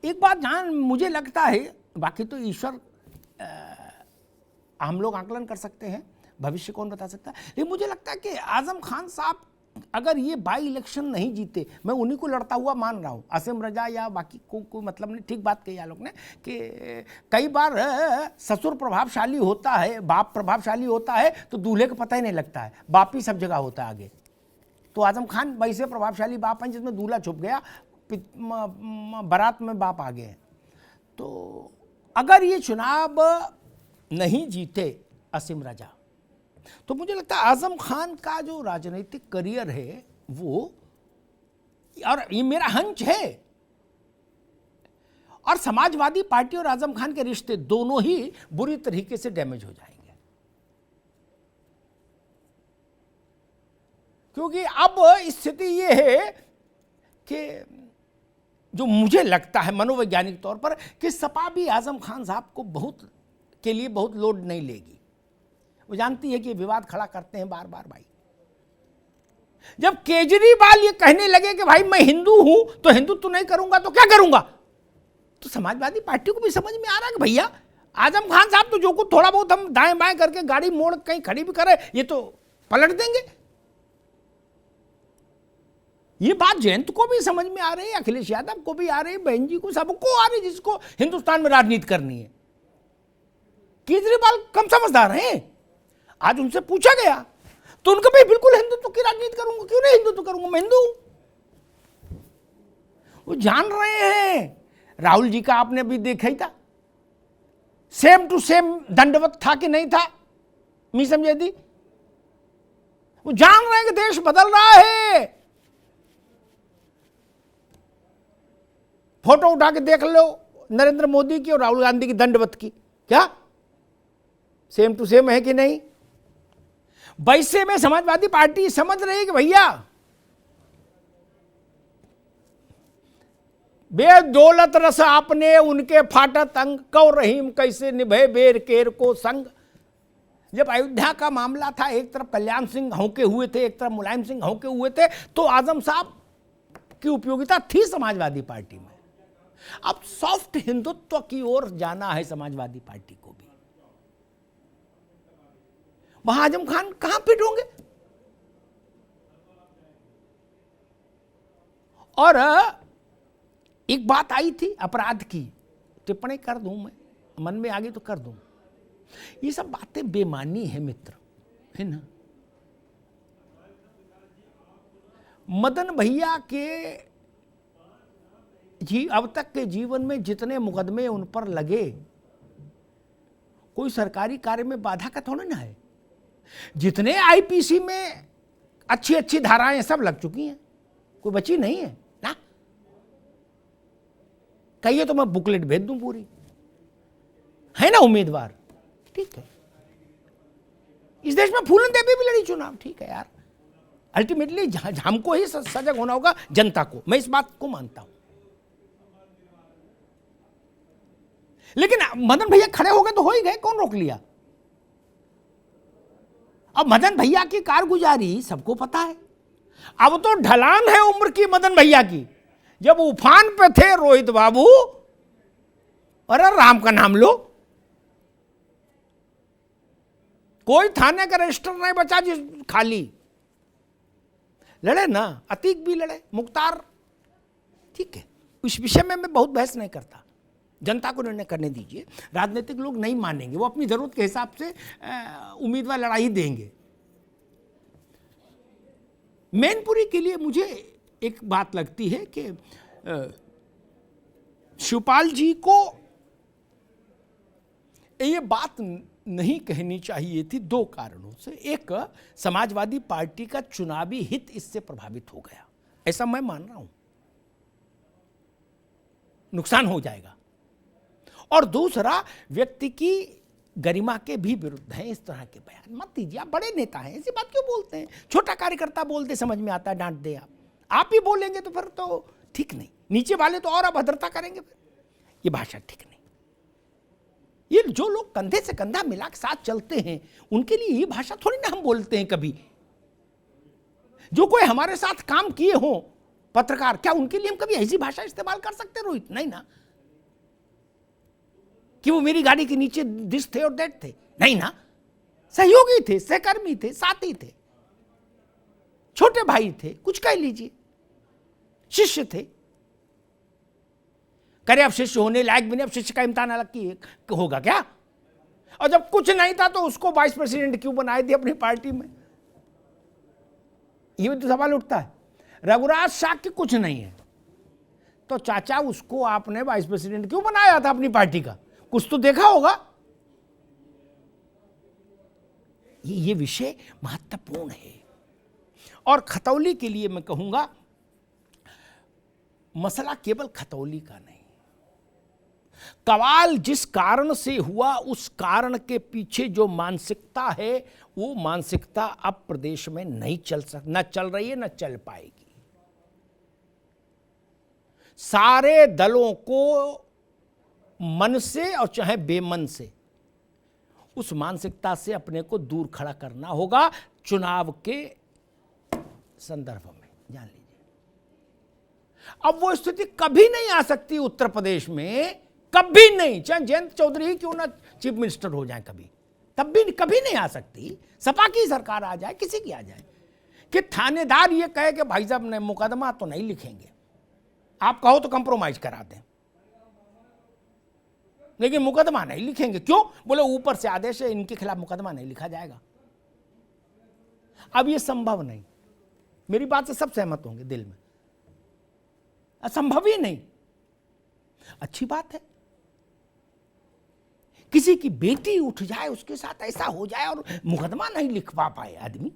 एक बात जहाँ मुझे लगता है, बाकी तो ईश्वर हम लोग आकलन कर सकते हैं, भविष्य कौन बता सकता है, लेकिन मुझे लगता है कि आजम खान साहब अगर ये बाई इलेक्शन नहीं जीते, मैं उन्हीं को लड़ता हुआ मान रहा हूँ, असीम रजा या बाकी को कोई मतलब नहीं। ठीक बात कही आप लोग ने कि कई बार ससुर प्रभावशाली होता है, बाप प्रभावशाली होता है तो दूल्हे का पता ही नहीं लगता है, बाप ही सब जगह होता है आगे। तो आजम खान वैसे प्रभावशाली बाप हैं जिसमें दूल्हा छुप गया, बारात में बाप आ गए। तो अगर ये चुनाव नहीं जीते असीम रजा, तो मुझे लगता है आजम खान का जो राजनीतिक करियर है वो, और ये मेरा हंच है, और समाजवादी पार्टी और आजम खान के रिश्ते दोनों ही बुरी तरीके से डैमेज हो जाएंगे। क्योंकि अब स्थिति ये है कि जो मुझे लगता है मनोवैज्ञानिक तौर पर कि सपा भी आजम खान साहब को के लिए बहुत लोड नहीं लेगी। वो जानती है कि विवाद खड़ा करते हैं बार बार। भाई जब केजरीवाल ये कहने लगे कि भाई मैं हिंदू हूं तो हिंदुत्व नहीं करूंगा तो क्या करूंगा, तो समाजवादी पार्टी को भी समझ में आ रहा है कि भैया आजम खान साहब तो जो कुछ थोड़ा बहुत हम दाएं बाएं करके गाड़ी मोड़ कहीं खड़ी भी करें ये तो पलट देंगे। ये बात जयंत को भी समझ में आ रही है, अखिलेश यादव को भी आ रही है, बहन जी को, सबको आ रही है जिसको हिंदुस्तान में राजनीति करनी है। केजरीवाल कम समझदार हैं। आज उनसे पूछा गया तो उनका भाई बिल्कुल हिंदुत्व की राजनीति करूंगा, क्यों नहीं हिंदुत्व करूंगा, मैं हिंदू हूं। वो जान रहे हैं। राहुल जी का आपने भी देखा ही था, सेम टू सेम दंडवत था कि नहीं था, मी समझे दी। वो जान रहे हैं कि देश बदल रहा है। फोटो उठा के देख लो नरेंद्र मोदी की और राहुल गांधी की दंडवत की, क्या सेम टू सेम है कि नहीं। वैसे में समाजवादी पार्टी समझ रही है कि भैया बेदौलत रस आपने उनके फाटत अंग, कौ रहीम कैसे निभे बेर केर को संग। जब अयोध्या का मामला था, एक तरफ कल्याण सिंह हौके हुए थे, एक तरफ मुलायम सिंह हौके हुए थे, तो आजम साहब की उपयोगिता थी समाजवादी पार्टी में। अब सॉफ्ट हिंदुत्व की ओर जाना है समाजवादी पार्टी को भी। वहां आजम खान कहां फिट होंगे। और एक बात आई थी अपराध की, टिप्पणी कर दूं मैं, मन में आ गई तो कर दूं। ये सब बातें बेमानी है मित्र, है ना। मदन भैया के अब तक के जीवन में जितने मुकदमे उन पर लगे, कोई सरकारी कार्य में बाधा का थोड़ा ना है। जितने आईपीसी में अच्छी अच्छी धाराएं सब लग चुकी हैं, कोई बची नहीं है ना। कहिए तो मैं बुकलेट भेज दूं पूरी, है ना उम्मीदवार, ठीक है। इस देश में फूलन देवी भी लड़ी चुनाव, ठीक है यार। अल्टीमेटली हमको ही सजग होना होगा, जनता को, मैं इस बात को मानता हूं। लेकिन मदन भैया खड़े हो गए तो हो ही गए, कौन रोक लिया। अब मदन भैया की कारगुजारी सबको पता है। अब तो ढलान है उम्र की मदन भैया की। जब उफान पे थे रोहित बाबू, अरे राम का नाम लो, कोई थाने का रजिस्टर नहीं बचा जिस खाली। लड़े ना, अतीक भी लड़े, मुख्तार, ठीक है। इस विषय में मैं बहुत बहस नहीं करता, जनता को निर्णय करने दीजिए। राजनीतिक लोग नहीं मानेंगे, वो अपनी जरूरत के हिसाब से उम्मीदवार लड़ाई देंगे। मैनपुरी के लिए मुझे एक बात लगती है कि शिवपाल जी को ये बात नहीं कहनी चाहिए थी, दो कारणों से। एक, समाजवादी पार्टी का चुनावी हित इससे प्रभावित हो गया, ऐसा मैं मान रहा हूं, नुकसान हो जाएगा। और दूसरा, व्यक्ति की गरिमा के भी विरुद्ध हैं इस तरह के बयान। मत दीजिए, आप बड़े नेता हैं, ऐसी बात क्यों बोलते हैं। छोटा कार्यकर्ता बोलते समझ में आता है, डांट दे आप ही बोलेंगे तो फिर तो ठीक नहीं, नीचे वाले तो और अभद्रता करेंगे, फिर ये भाषा ठीक नहीं। ये जो लोग कंधे से कंधा मिला के साथ चलते हैं, उनके लिए ये भाषा थोड़ी ना हम बोलते हैं कभी। जो कोई हमारे साथ काम किए हों पत्रकार, क्या उनके लिए हम कभी ऐसी भाषा इस्तेमाल कर सकते हैं रोहित? नहीं ना। कि वो मेरी गाड़ी के नीचे दिस थे और दैट थे, नहीं ना, सहयोगी थे, सहकर्मी थे, साथी थे, छोटे भाई थे, कुछ कह लीजिए, शिष्य थे। करे अब शिष्य होने लायक भी नहीं, अब शिष्य का इम्तिहान अलग की होगा क्या? और जब कुछ नहीं था तो उसको वाइस प्रेसिडेंट क्यों बनाए थे अपनी पार्टी में? ये भी तो सवाल उठता है। रघुराज शाक्य कुछ नहीं है तो चाचा उसको आपने वाइस प्रेसिडेंट क्यों बनाया था अपनी पार्टी का? कुछ तो देखा होगा। ये विषय महत्वपूर्ण है। और खतौली के लिए मैं कहूंगा, मसला केवल खतौली का नहीं, कवाल जिस कारण से हुआ उस कारण के पीछे जो मानसिकता है वो मानसिकता अब प्रदेश में नहीं न चल रही है, न चल पाएगी। सारे दलों को मन से और चाहे बेमन से उस मानसिकता से अपने को दूर खड़ा करना होगा चुनाव के संदर्भ में, जान लीजिए। अब वो स्थिति कभी नहीं आ सकती उत्तर प्रदेश में, कभी नहीं, चाहे जयंत चौधरी ही क्यों ना चीफ मिनिस्टर हो जाए कभी, तब भी कभी नहीं आ सकती। सपा की सरकार आ जाए, किसी की आ जाए, कि थानेदार ये कहे कि भाई साहब ने मुकदमा तो नहीं लिखेंगे, आप कहो तो कंप्रोमाइज करा दें, लेकिन मुकदमा नहीं लिखेंगे। क्यों? बोले ऊपर से आदेश है, इनके खिलाफ मुकदमा नहीं लिखा जाएगा। अब ये संभव नहीं, मेरी बात से सब सहमत होंगे दिल में, असंभव ही नहीं। अच्छी बात है, किसी की बेटी उठ जाए, उसके साथ ऐसा हो जाए और मुकदमा नहीं लिखवा पाए आदमी,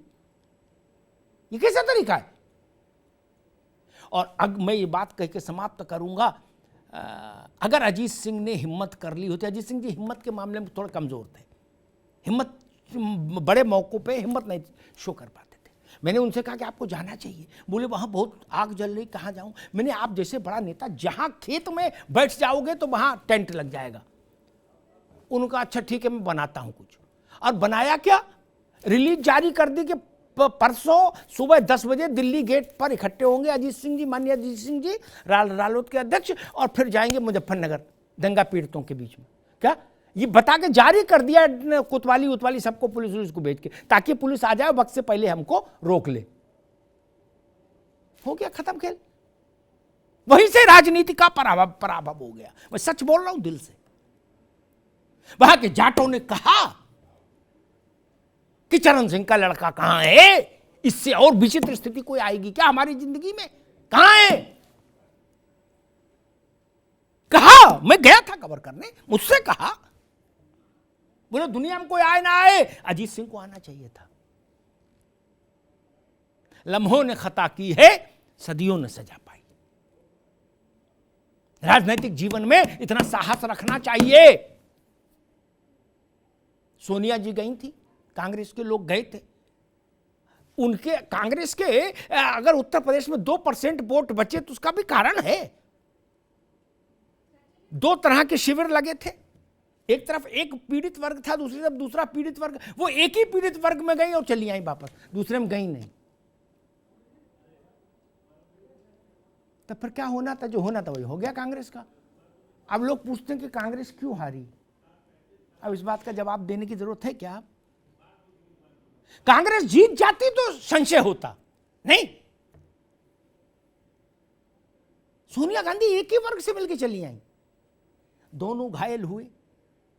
ये कैसा तरीका है? और मैं ये बात कह के समाप्त करूंगा, अगर अजीत सिंह ने हिम्मत कर ली होती, अजीत सिंह जी हिम्मत के मामले में थोड़े कमजोर थे, हिम्मत बड़े मौकों पे हिम्मत नहीं शो कर पाते थे। मैंने उनसे कहा कि आपको जाना चाहिए, बोले वहां बहुत आग जल रही, कहां जाऊं? मैंने आप जैसे बड़ा नेता, जहां खेत में बैठ जाओगे तो वहां टेंट लग जाएगा। उनका अच्छा ठीक है, मैं बनाता हूं कुछ। और बनाया क्या? रिलीज जारी कर दी कि परसों सुबह 10 बजे दिल्ली गेट पर इकट्ठे होंगे अजीत सिंह जी, माननीय अजीत सिंह जी, रालोद के अध्यक्ष, और फिर जाएंगे मुजफ्फरनगर दंगा पीड़ितों के बीच में। क्या ये बता के जारी कर दिया कोतवाली सबको, पुलिस को भेज के, ताकि पुलिस आ जाए वक्त से पहले हमको रोक ले। हो गया खत्म खेल। वहीं से राजनीति का पराभव हो गया। मैं सच बोल रहा हूं दिल से। वहां के जाटों ने कहा कि चरण सिंह का लड़का कहां है? इससे और विचित्र स्थिति कोई आएगी क्या हमारी जिंदगी में? कहां है? कहा, मैं गया था कवर करने, मुझसे कहा, बोले दुनिया में कोई आए ना आए, अजीत सिंह को आना चाहिए था। लम्हों ने खता की है, सदियों ने सजा पाई। राजनीतिक जीवन में इतना साहस रखना चाहिए। सोनिया जी गई थी, कांग्रेस के लोग गए थे, उनके कांग्रेस के अगर उत्तर प्रदेश में 2% वोट बचे तो उसका भी कारण है। 2 तरह के शिविर लगे थे, एक तरफ एक पीड़ित वर्ग था, दूसरी तरफ दूसरा पीड़ित वर्ग। वो एक ही पीड़ित वर्ग में गई और चली आई वापस, दूसरे में गई नहीं। तब फिर क्या होना था? जो होना था वही हो गया कांग्रेस का। अब लोग पूछते हैं कि कांग्रेस क्यों हारी। अब इस बात का जवाब देने की जरूरत है क्या? कांग्रेस जीत जाती तो संशय होता, नहीं। सोनिया गांधी एक ही वर्ग से मिलकर चली आई, दोनों घायल हुए,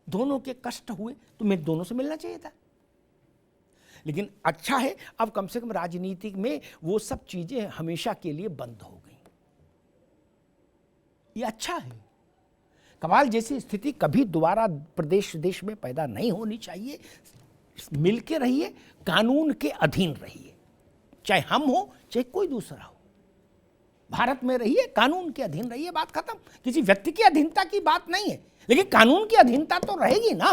दोनों के कष्ट हुए, तो मैं दोनों से मिलना चाहिए था। लेकिन अच्छा है, अब कम से कम राजनीति में वो सब चीजें हमेशा के लिए बंद हो गई। ये अच्छा है। कमाल जैसी स्थिति कभी दोबारा प्रदेश देश में पैदा नहीं होनी चाहिए। मिलके रहिए, कानून के अधीन रहिए, चाहे हम हो चाहे कोई दूसरा हो। भारत में रहिए, कानून के अधीन रहिए, बात खत्म। किसी व्यक्ति की अधीनता की बात नहीं है, लेकिन कानून की अधीनता तो रहेगी ना।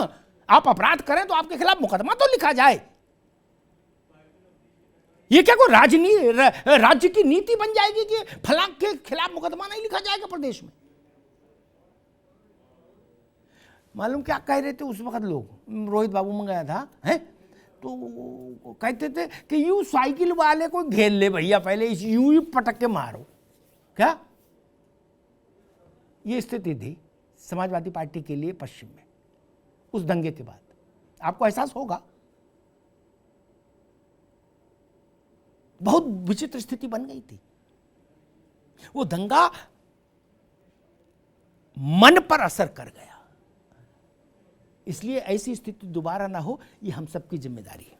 आप अपराध करें तो आपके खिलाफ मुकदमा तो लिखा जाए। ये क्या कोई राज्य की नीति बन जाएगी कि फलां के खिलाफ मुकदमा नहीं लिखा जाएगा प्रदेश में? मालूम क्या कह रहे थे उस वक्त लोग? रोहित बाबू में गया था, हैं, तो कहते थे कि यूं साइकिल वाले को घेर ले भैया, पहले इस यूं ही पटक के मारो। क्या ये स्थिति थी समाजवादी पार्टी के लिए पश्चिम में? उस दंगे के बाद। आपको एहसास होगा, बहुत विचित्र स्थिति बन गई थी। वो दंगा मन पर असर कर गया। इसलिए ऐसी स्थिति दोबारा ना हो, ये हम सबकी जिम्मेदारी है।